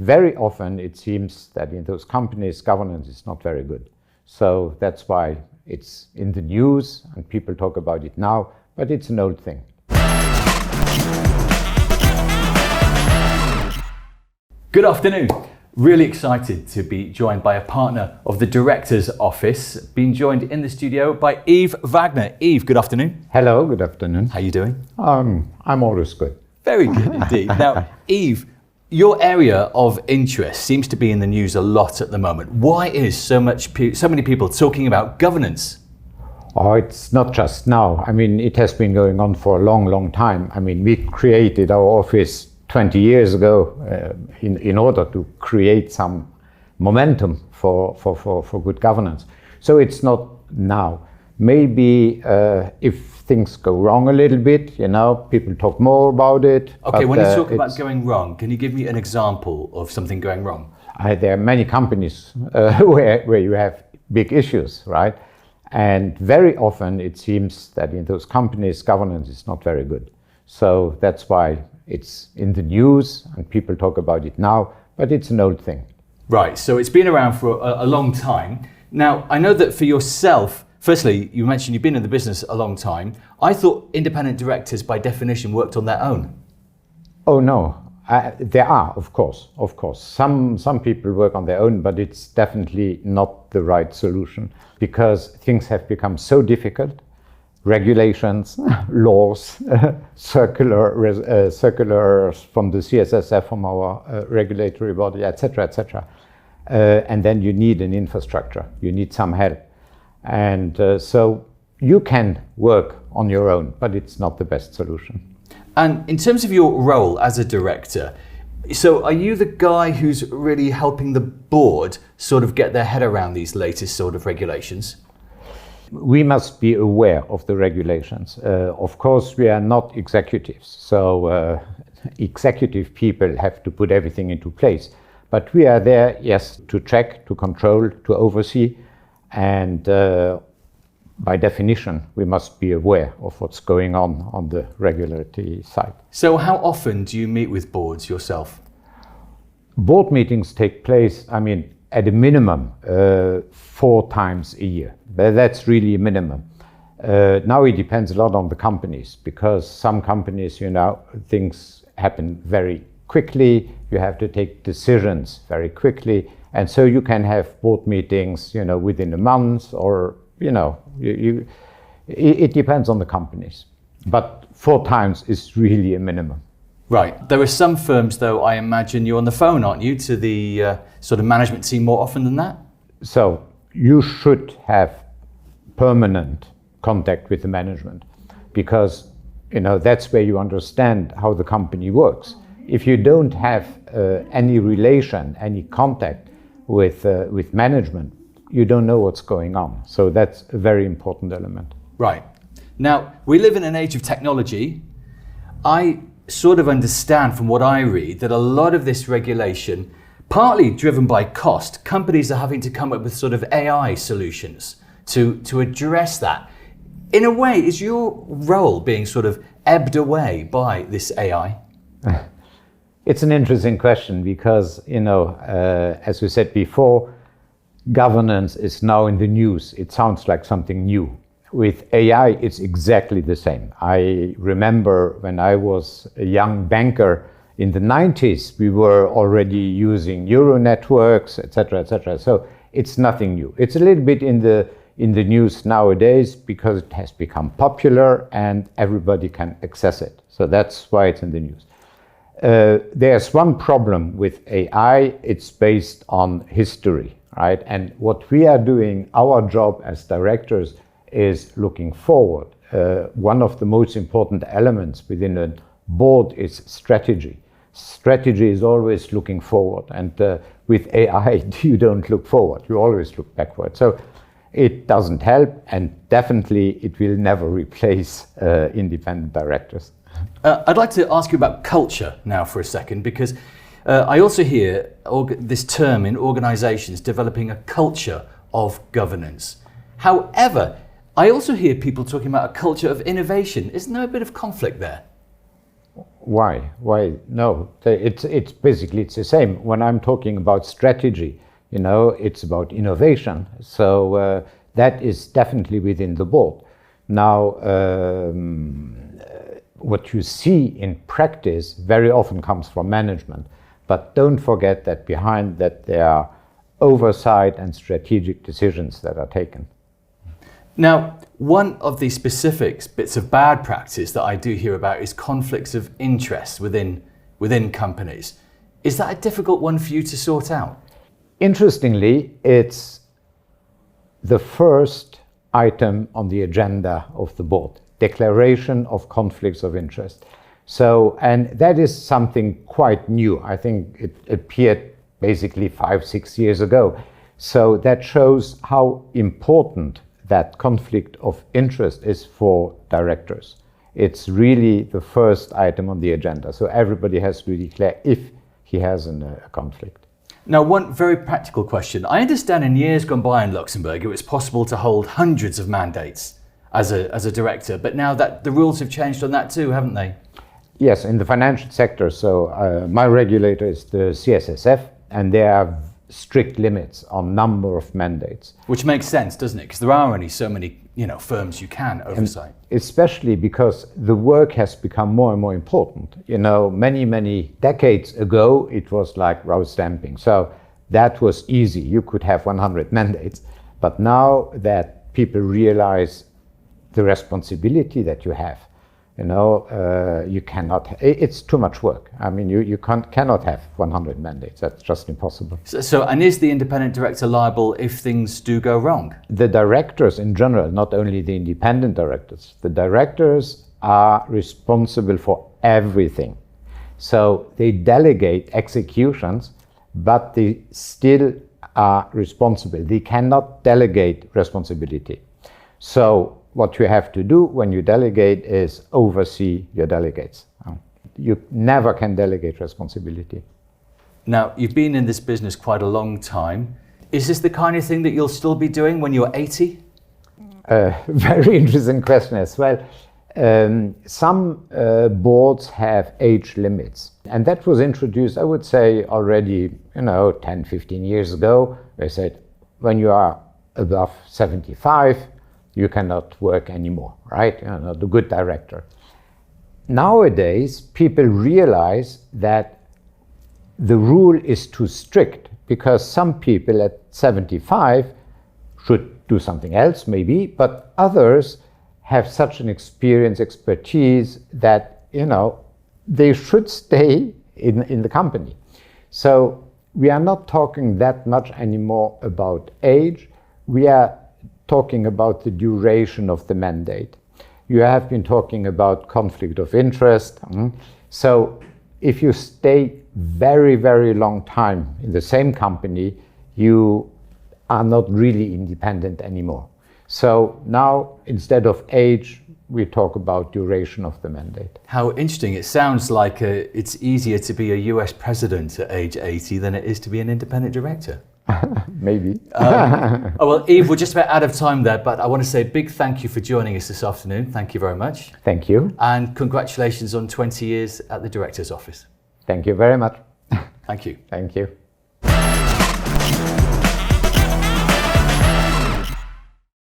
Very often it seems that in those companies, governance is not very good. So that's why it's in the news and people talk about it now, but it's an old thing. Good afternoon. Really excited to be joined by a partner of the Director's Office, being joined in the studio by Yves Wagner. Yves, good afternoon. Hello, good afternoon. How are you doing? I'm always good. Very good indeed. Now, Yves, your area of interest seems to be in the news a lot at the moment. Why is so many people talking about governance? Oh, it's not just now. I mean, it has been going on for a long, long time. I mean, we created our office 20 years ago in order to create some momentum for good governance. So it's not now. Maybe if things go wrong a little bit, people talk more about it. Okay, when you talk about going wrong, can you give me an example of something going wrong? There are many companies where you have big issues, right? And very often it seems that in those companies, governance is not very good. So that's why it's in the news and people talk about it now, but it's an old thing. Right, so it's been around for a long time. Now, I know that for yourself, firstly, you mentioned you've been in the business a long time. I thought independent directors by definition worked on their own. Oh no, there are, of course. Some people work on their own, but it's definitely not the right solution because things have become so difficult. Regulations, laws, circulars from the CSSF, from our regulatory body, etc. And then you need an infrastructure, you need some help. And so you can work on your own, but it's not the best solution. And in terms of your role as a director, so are you the guy who's really helping the board sort of get their head around these latest sort of regulations? We must be aware of the regulations. Of course, we are not executives, so executive people have to put everything into place. But we are there, yes, to check, to control, to oversee, and by definition, we must be aware of what's going on the regulatory side. So how often do you meet with boards yourself? Board meetings take place, at a minimum, 4 times a year. That's really a minimum. Now it depends a lot on the companies because some companies, things happen very quickly. You have to take decisions very quickly. And so you can have board meetings, within a month or, it depends on the companies. But 4 times is really a minimum. Right. There are some firms, though, I imagine you're on the phone, aren't you, to the sort of management team more often than that? So you should have permanent contact with the management because, that's where you understand how the company works. If you don't have any relation, any contact with management, you don't know what's going on. So that's a very important element. Right. Now, we live in an age of technology. I sort of understand from what I read that a lot of this regulation, partly driven by cost, companies are having to come up with sort of AI solutions to address that. In a way, is your role being sort of ebbed away by this AI? It's an interesting question because, as we said before, governance is now in the news. It sounds like something new. With AI, it's exactly the same. I remember when I was a young banker in the 90s, we were already using neural networks, etc. So it's nothing new. It's a little bit in the news nowadays because it has become popular and everybody can access it. So that's why it's in the news. There's one problem with AI. It's based on history, right? And what we are doing, our job as directors, is looking forward. One of the most important elements within a board is strategy. Strategy is always looking forward, and with AI, you don't look forward, you always look backward. So it doesn't help, and definitely it will never replace independent directors. I'd like to ask you about culture now for a second, because I also hear this term in organizations, developing a culture of governance. However, I also hear people talking about a culture of innovation. Isn't there a bit of conflict there? Why? Why? No, it's basically it's the same. When I'm talking about strategy, it's about innovation. So that is definitely within the board. Now, what you see in practice very often comes from management. But don't forget that behind that there are oversight and strategic decisions that are taken. Now, one of the specific bits of bad practice that I do hear about is conflicts of interest within companies. Is that a difficult one for you to sort out? Interestingly, it's the first item on the agenda of the board, declaration of conflicts of interest. So, and that is something quite new. I think it appeared basically 5-6 years ago. So that shows how important that conflict of interest is for directors. It's really the first item on the agenda. So everybody has to declare if he has a conflict. Now, one very practical question. I understand in years gone by in Luxembourg, it was possible to hold hundreds of mandates as a director, but now that the rules have changed on that too, haven't they? Yes, in the financial sector. So my regulator is the CSSF, and there are strict limits on number of mandates. Which makes sense, doesn't it? Because there are only so many, firms you can oversight. And especially because the work has become more and more important. Many decades ago, it was like road stamping. So that was easy. You could have 100 mandates. But now that people realize the responsibility that you have, you cannot, it's too much work. I mean, you cannot have 100 mandates. That's just impossible. And is the independent director liable if things do go wrong? The directors in general, not only the independent directors, the directors are responsible for everything. So they delegate executions, but they still are responsible. They cannot delegate responsibility. So what you have to do when you delegate is oversee your delegates. You never can delegate responsibility. Now, you've been in this business quite a long time. Is this the kind of thing that you'll still be doing when you're 80? Very interesting question as well. Some boards have age limits, and that was introduced, I would say, already 10, 15 years ago. They said when you are above 75, you cannot work anymore, right? You're not a good director. Nowadays, people realize that the rule is too strict because some people at 75 should do something else maybe, but others have such an expertise that, they should stay in the company. So we are not talking that much anymore about age. We are talking about the duration of the mandate. You have been talking about conflict of interest. So if you stay very, very long time in the same company, you are not really independent anymore. So now, instead of age, we talk about duration of the mandate. How interesting. It sounds like it's easier to be a US president at age 80 than it is to be an independent director. Maybe. Well, Yves, we're just about out of time there, but I want to say a big thank you for joining us this afternoon. Thank you very much. Thank you. And congratulations on 20 years at the Director's Office. Thank you very much. Thank you. Thank you.